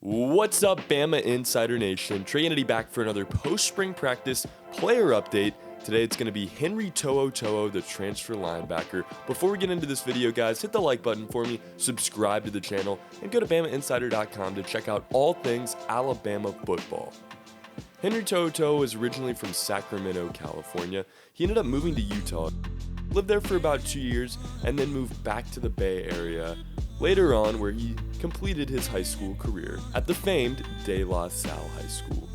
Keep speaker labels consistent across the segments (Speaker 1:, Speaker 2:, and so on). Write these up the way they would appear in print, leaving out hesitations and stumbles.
Speaker 1: What's up, Bama Insider Nation? Trey Kennedy back for another post-spring practice player update. Today it's going to be Henry To'oTo'o, the transfer linebacker. Before we get into this video, guys, hit the like button for me, subscribe to the channel, and go to BamaInsider.com to check out all things Alabama football. Henry To'oTo'o was originally from Sacramento, California. He ended up moving to Utah, lived there for about 2 years, and then moved back to the Bay Area later on, where he completed his high school career at the famed De La Salle High School.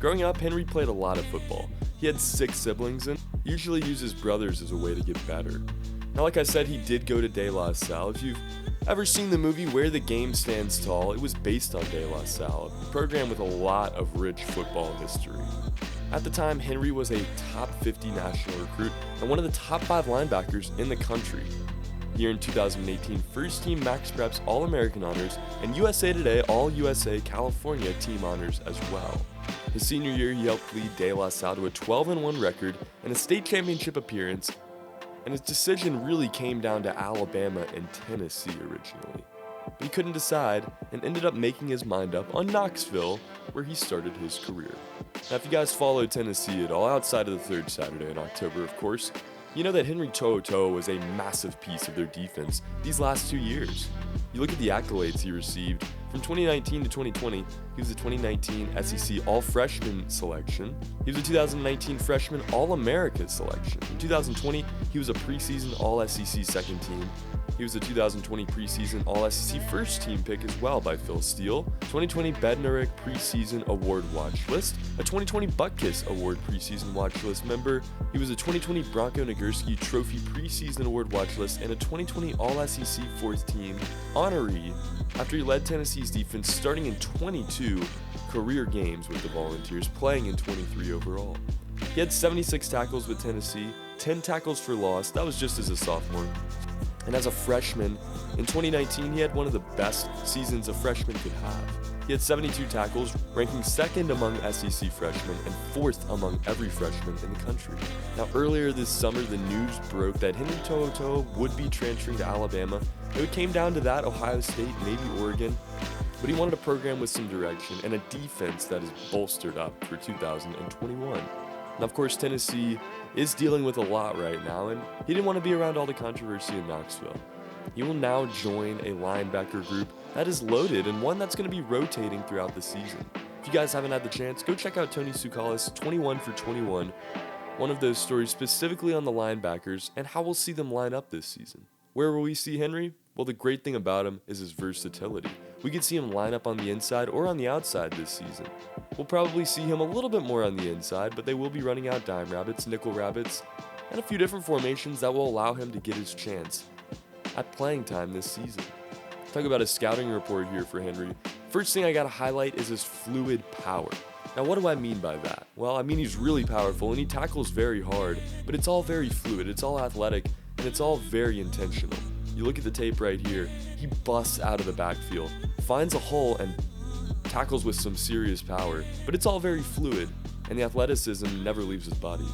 Speaker 1: Growing up, Henry played a lot of football. He had 6 siblings and usually used his brothers as a way to get better. Now, like I said, he did go to De La Salle. If you've ever seen the movie Where the Game Stands Tall, it was based on De La Salle, a program with a lot of rich football history. At the time, Henry was a top 50 national recruit and one of the top 5 linebackers in the country. He earned 2018 First Team Max Preps All-American honors and USA Today All-USA California team honors as well. His senior year, he helped lead De La Salle to a 12-1 record and a state championship appearance, and his decision really came down to Alabama and Tennessee originally. But he couldn't decide and ended up making his mind up on Knoxville, where he started his career. Now, if you guys follow Tennessee at all, outside of the third Saturday in October, of course, you know that Henry To'oTo'o was a massive piece of their defense these last 2 years. You look at the accolades he received. From 2019 to 2020, he was the 2019 SEC All-Freshman selection. He was a 2019 Freshman All-America selection. In 2020, he was a preseason All-SEC second team. He was a 2020 preseason All-SEC first team pick as well by Phil Steele, 2020 Bednarik preseason award watch list, a 2020 Butkus award preseason watch list member. He was a 2020 Bronco Nagurski Trophy preseason award watch list and a 2020 All-SEC fourth team honoree after he led Tennessee's defense starting in 22 career games with the Volunteers, playing in 23 overall. He had 76 tackles with Tennessee, 10 tackles for loss. That was just as a sophomore. And as a freshman, in 2019, he had one of the best seasons a freshman could have. He had 72 tackles, ranking second among SEC freshmen and fourth among every freshman in the country. Now, earlier this summer, the news broke that Henry To'oTo'o would be transferring to Alabama. It came down to that, Ohio State, maybe Oregon, but he wanted a program with some direction and a defense that is bolstered up for 2021. Now, of course, Tennessee is dealing with a lot right now, and he didn't want to be around all the controversy in Knoxville. He will now join a linebacker group that is loaded and one that's going to be rotating throughout the season. If you guys haven't had the chance, go check out Tony Tsoukalis' 21 for 21, one of those stories specifically on the linebackers and how we'll see them line up this season. Where will we see Henry? Well, the great thing about him is his versatility. We could see him line up on the inside or on the outside this season. We'll probably see him a little bit more on the inside, but they will be running out dime rabbits, nickel rabbits, and a few different formations that will allow him to get his chance at playing time this season. Talk about a scouting report here for Henry. First thing I gotta highlight is his fluid power. Now, what do I mean by that? Well, I mean he's really powerful and he tackles very hard, but it's all very fluid, it's all athletic, and it's all very intentional. You look at the tape right here, he busts out of the backfield, finds a hole, and tackles with some serious power, but it's all very fluid, and the athleticism never leaves his body.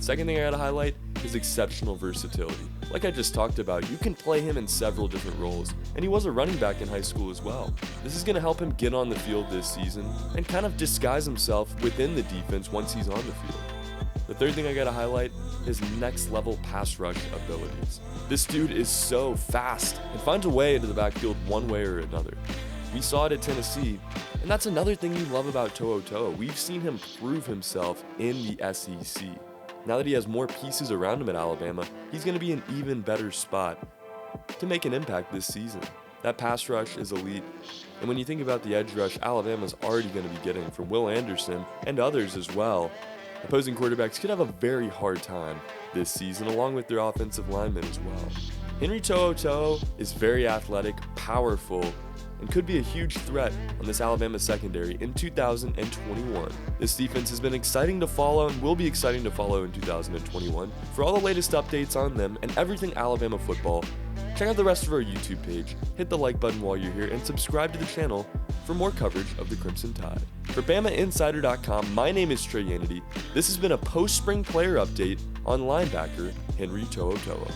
Speaker 1: Second thing I gotta highlight is exceptional versatility. Like I just talked about, you can play him in several different roles, and he was a running back in high school as well. This is gonna help him get on the field this season and kind of disguise himself within the defense once he's on the field. The third thing I gotta highlight is next level pass rush abilities. This dude is so fast and finds a way into the backfield one way or another. We saw it at Tennessee, and that's another thing you love about To'oTo'o. We've seen him prove himself in the SEC. Now that he has more pieces around him at Alabama, he's gonna be in an even better spot to make an impact this season. That pass rush is elite, and when you think about the edge rush Alabama's already gonna be getting from Will Anderson and others as well, opposing quarterbacks could have a very hard time this season, along with their offensive linemen as well. Henry To'oTo'o is very athletic, powerful, and could be a huge threat on this Alabama secondary in 2021. This defense has been exciting to follow and will be exciting to follow in 2021. For all the latest updates on them and everything Alabama football, check out the rest of our YouTube page, hit the like button while you're here, and subscribe to the channel for more coverage of the Crimson Tide. For BamaInsider.com, my name is Trey Kennedy. This has been a post-spring player update on linebacker Henry To'oTo'o.